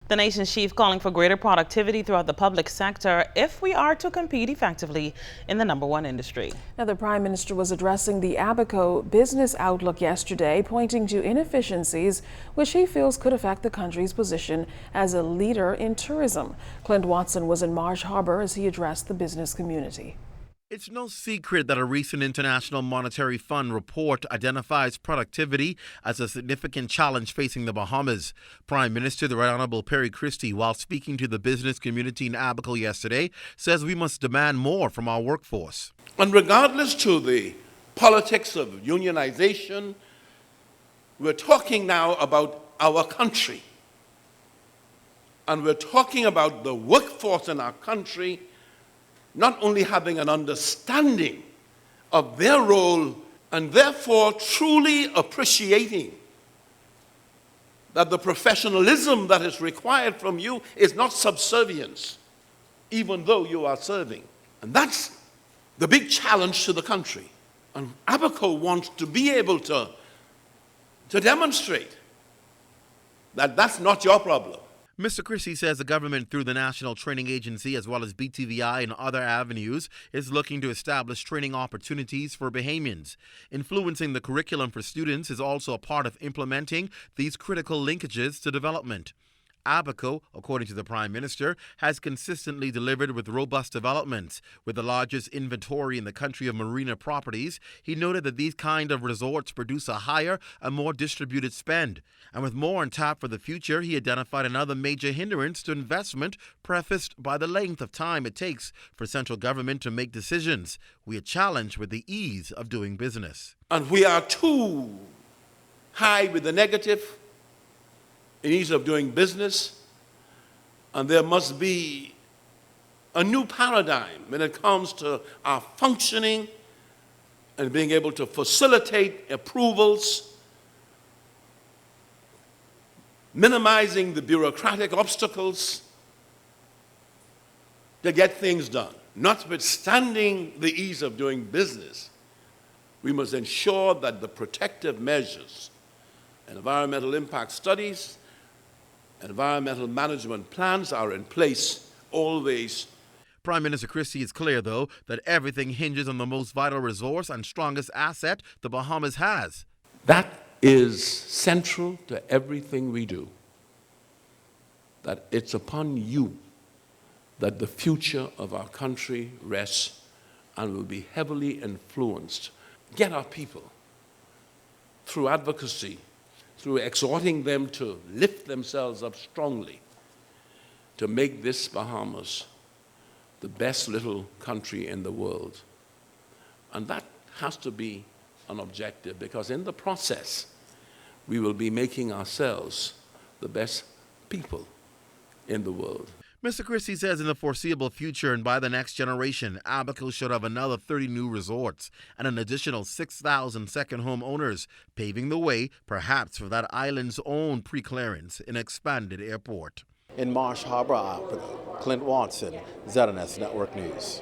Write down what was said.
The nation's chief calling for greater productivity throughout the public sector if we are to compete effectively in the #1 industry. Now, the Prime Minister was addressing the Abaco Business Outlook yesterday, pointing to inefficiencies which he feels could affect the country's position as a leader in tourism. Clint Watson was in Marsh Harbor as he addressed the business community. It's no secret that a recent International Monetary Fund report identifies productivity as a significant challenge facing the Bahamas. Prime Minister the Right Honorable Perry Christie, while speaking to the business community in Abaco yesterday, says we must demand more from our workforce. And regardless to the politics of unionization, we're talking now about our country. And we're talking about the workforce in our country not only having an understanding of their role and therefore truly appreciating that the professionalism that is required from you is not subservience, even though you are serving. And that's the big challenge to the country. And Abaco wants to be able to demonstrate that that's not your problem. Mr. Christie says the government, through the National Training Agency as well as BTVI and other avenues, is looking to establish training opportunities for Bahamians. Influencing the curriculum for students is also a part of implementing these critical linkages to development. Abaco, according to the Prime Minister, has consistently delivered with robust developments. With the largest inventory in the country of marina properties, he noted that these kind of resorts produce a higher and more distributed spend. And with more on tap for the future, he identified another major hindrance to investment, prefaced by the length of time it takes for central government to make decisions. We are challenged with the ease of doing business. And we are too high with the negative in ease of doing business, and there must be a new paradigm when it comes to our functioning and being able to facilitate approvals, minimizing the bureaucratic obstacles to get things done. Notwithstanding the ease of doing business, we must ensure that the protective measures, environmental impact studies, environmental management plans are in place always. Prime Minister Christie is clear, though, that everything hinges on the most vital resource and strongest asset the Bahamas has. That is central to everything we do. That it's upon you that the future of our country rests and will be heavily influenced. Get our people through advocacy, through exhorting them to lift themselves up strongly, to make this Bahamas the best little country in the world. And that has to be an objective, because in the process, we will be making ourselves the best people in the world. Mr. Christie says in the foreseeable future and by the next generation, Abaco should have another 30 new resorts and an additional 6,000 second home owners, paving the way, perhaps, for that island's own pre-clearance in expanded airport. In Marsh Harbor, Clint Watson, ZNS Network News.